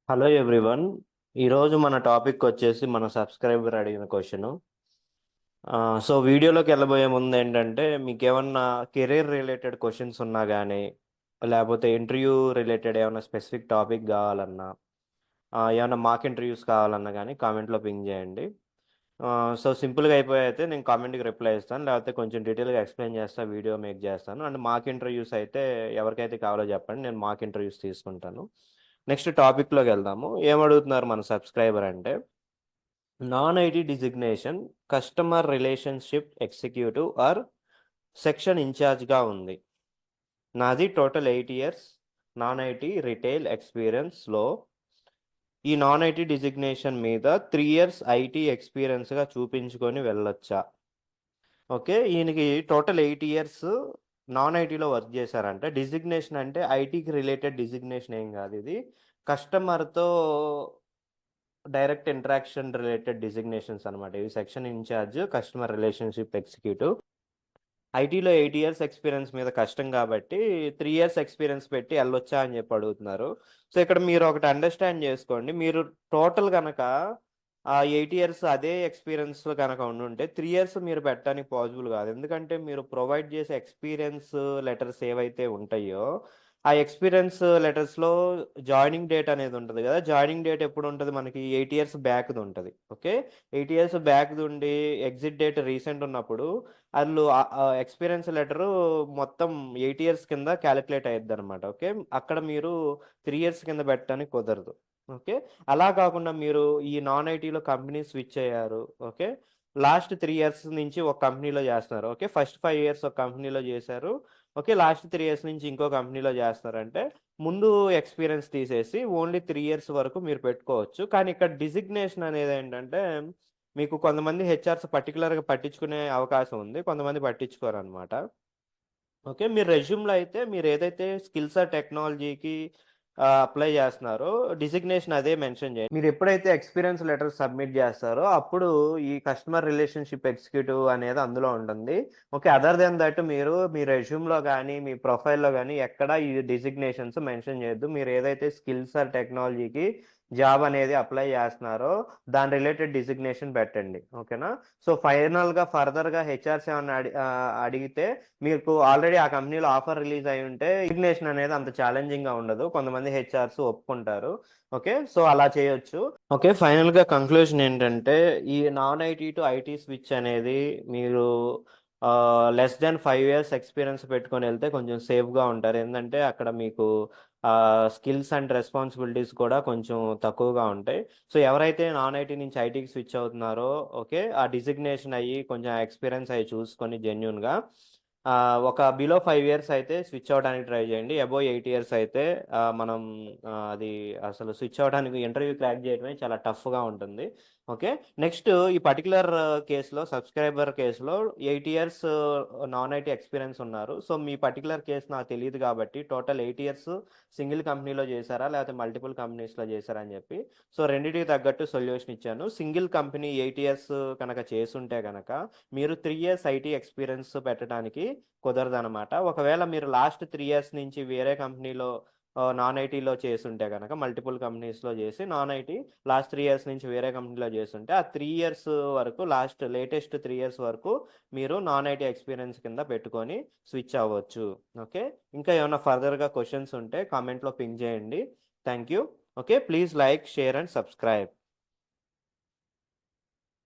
Hello everyone. ఈరోజు మన topic వచ్చేసి మన సబ్స్క్రైబర్ అడిగిన క్వశ్చన్. సో వీడియోలోకి వెళ్ళబోయే ముందు ఏంటంటే మీకు ఏమన్నా కెరీర్ రిలేటెడ్ క్వశ్చన్స్ ఉన్నా కానీ లేకపోతే ఇంటర్వ్యూ రిలేటెడ్ ఏమైనా స్పెసిఫిక్ టాపిక్ కావాలన్నా ఏమైనా మాక్ ఇంటర్వ్యూస్ కావాలన్నా కానీ కామెంట్లో పింగ్ చేయండి. సో సింపుల్గా అయిపోయి నేను కామెంట్కి రిప్లై ఇస్తాను, లేకపోతే కొంచెం డీటెయిల్గా ఎక్స్ప్లెయిన్ చేస్తాను, వీడియో మేక్ చేస్తాను. అండ్ మాక్ ఇంటర్వ్యూస్ అయితే ఎవరికైతే కావాలో చెప్పండి, నేను మాక్ ఇంటర్వ్యూస్ తీసుకుంటాను. నెక్స్ట్ టాపిక్లోకి వెళ్దాము. ఏమడుగుతున్నారు మన సబ్స్క్రైబర్ అంటే, non IT designation customer relationship executive or section ఇన్ఛార్జ్గా ఉంది. నాది total 8 years non IT retail ఎక్స్పీరియన్స్లో ఈ నాన్ ఐటీ డిజిగ్నేషన్ మీద 3 years ఐటీ ఎక్స్పీరియన్స్గా చూపించుకొని వెళ్ళొచ్చా? ఓకే, ఈయనకి టోటల్ 8 years నాన్ ఐటీలో వర్క్ చేశారంటే డిజిగ్నేషన్ అంటే ఐటీకి రిలేటెడ్ డిజిగ్నేషన్ ఏం కాదు, ఇది కస్టమర్తో డైరెక్ట్ ఇంటరాక్షన్ రిలేటెడ్ డిజిగ్నేషన్స్ అనమాట. ఇవి section incharge customer relationship executive. ఐటీలో 8 years ఎక్స్పీరియన్స్ మీద కష్టం కాబట్టి 3 years ఎక్స్పీరియన్స్ పెట్టి వెళ్ళొచ్చా అని చెప్పి అడుగుతున్నారు. సో ఇక్కడ మీరు ఒకటి అండర్స్టాండ్ చేసుకోండి, మీరు టోటల్ కనుక ఆ 8 years అదే ఎక్స్పీరియన్స్ కనుక ఉండుంటే 3 years మీరు పెట్టడానికి పాసిబుల్ కాదు. ఎందుకంటే మీరు ప్రొవైడ్ చేసే ఎక్స్పీరియన్స్ లెటర్స్ ఏవైతే ఉంటాయో ఆ ఎక్స్పీరియన్స్ లెటర్స్లో జాయినింగ్ డేట్ అనేది ఉంటుంది కదా. జాయినింగ్ డేట్ ఎప్పుడు ఉంటుంది మనకి? 8 years బ్యాక్ది ఉంటుంది. ఓకే, 8 years బ్యాక్ది ఉండి ఎగ్జిట్ డేట్ రీసెంట్ ఉన్నప్పుడు వాళ్ళు ఎక్స్పీరియన్స్ లెటరు మొత్తం 8 years కింద క్యాలిక్యులేట్ అయ్యిద్ది అనమాట. ఓకే, అక్కడ మీరు 3 years కింద పెట్టడానికి కుదరదు. ఓకే, అలా కాకుండా మీరు ఈ నాన్ ఐటీలో కంపెనీ స్విచ్ అయ్యారు. ఓకే, లాస్ట్ 3 years నుంచి ఒక కంపెనీలో చేస్తున్నారు. ఓకే, ఫస్ట్ 5 years ఒక కంపెనీలో చేశారు. ఓకే, లాస్ట్ 3 years నుంచి ఇంకో కంపెనీలో చేస్తున్నారంటే ముందు ఎక్స్పీరియన్స్ తీసేసి ఓన్లీ 3 years వరకు మీరు పెట్టుకోవచ్చు. కానీ ఇక్కడ డిజిగ్నేషన్ అనేది ఏంటంటే మీకు కొంతమంది హెచ్ఆర్స్ పర్టికులర్గా పట్టించుకునే అవకాశం ఉంది, కొంతమంది పట్టించుకోరు అనమాట. ఓకే, మీరు రెజ్యూమ్లో అయితే మీరు ఏదైతే స్కిల్స్ ఆ టెక్నాలజీకి అప్లై చేస్తున్నారో డిజిగ్నేషన్ అదే మెన్షన్ చేయండి. మీరు ఎప్పుడైతే ఎక్స్పీరియన్స్ లెటర్ సబ్మిట్ చేస్తారో అప్పుడు ఈ కస్టమర్ రిలేషన్షిప్ ఎగ్జిక్యూటివ్ అనేది అందులో ఉంటుంది. ఓకే, అదర్ దెన్ దట్ మీరు మీ రెజ్యూమ్లో కానీ మీ ప్రొఫైల్లో కానీ ఎక్కడ ఈ డిజిగ్నేషన్స్ మెన్షన్ చేయొద్దు. మీరు ఏదైతే స్కిల్స్ ఆర్ టెక్నాలజీకి జాబ్ అనేది అప్లై చేస్తున్నారో దాని రిలేటెడ్ డిజిగ్నేషన్ పెట్టండి. ఓకేనా? సో ఫైనల్గా ఫర్దర్గా హెచ్ఆర్స్ ఏమన్నా అడిగితే మీకు ఆల్రెడీ ఆ కంపెనీలో ఆఫర్ రిలీజ్ అయి ఉంటే డిజిగ్నేషన్ అనేది అంత ఛాలెంజింగ్గా ఉండదు, కొంతమంది హెచ్ఆర్స్ ఒప్పుకుంటారు. ఓకే, సో అలా చేయొచ్చు. ఓకే, ఫైనల్గా కంక్లూజన్ ఏంటంటే ఈ non IT to IT switch అనేది మీరు లెస్ దెన్ 5 years ఎక్స్పీరియన్స్ పెట్టుకొని వెళ్తే కొంచెం సేఫ్గా ఉంటారు. ఏంటంటే అక్కడ మీకు స్కిల్స్ అండ్ రెస్పాన్సిబిలిటీస్ కూడా కొంచెం తక్కువగా ఉంటాయి. సో ఎవరైతే నాన్ ఐటీ నుంచి ఐటీకి స్విచ్ అవుతున్నారో ఓకే, ఆ డిజిగ్నేషన్ అయ్యి కొంచెం ఎక్స్పీరియన్స్ అయ్యి చూసుకొని జెన్యున్గా ఒక బిలో 5 years అయితే స్విచ్ అవ్వడానికి ట్రై చేయండి. అబోవ్ 8 years అయితే మనం అది అసలు స్విచ్ అవ్వడానికి ఇంటర్వ్యూ క్రాక్ చేయడమే చాలా టఫ్గా ఉంటుంది. ఓకే, నెక్స్ట్ ఈ పర్టికులర్ కేసులో సబ్స్క్రైబర్ కేసులో 8 years నాన్ ఐటీ ఎక్స్పీరియన్స్ ఉన్నారు. సో మీ పర్టికులర్ కేసు నాకు తెలియదు కాబట్టి టోటల్ 8 years సింగిల్ కంపెనీలో చేశారా లేకపోతే మల్టిపుల్ కంపెనీస్లో చేశారా అని చెప్పి సో రెండింటికి తగ్గట్టు సొల్యూషన్ ఇచ్చాను. సింగిల్ కంపెనీ 8 years కనుక చేసుంటే కనుక మీరు 3 years ఐటీ ఎక్స్పీరియన్స్ పెట్టడానికి కుదరదనమాట. ఒకవేళ మీరు లాస్ట్ 3 years నుంచి వేరే కంపెనీలో నాన్ ఐటీలో చేసుంటే కనుక మల్టిపుల్ కంపెనీస్లో చేసి నాన్ ఐటీ లాస్ట్ 3 years నుంచి వేరే కంపెనీలో చేస్తుంటే ఆ 3 years వరకు లేటెస్ట్ 3 years వరకు మీరు నాన్ ఐటీ ఎక్స్పీరియన్స్ కింద పెట్టుకొని స్విచ్ అవ్వచ్చు. ఓకే, ఇంకా ఏమైనా ఫర్దర్గా క్వశ్చన్స్ ఉంటే కామెంట్లో పింగ్ చేయండి. Thank you. Okay, please like, share and subscribe.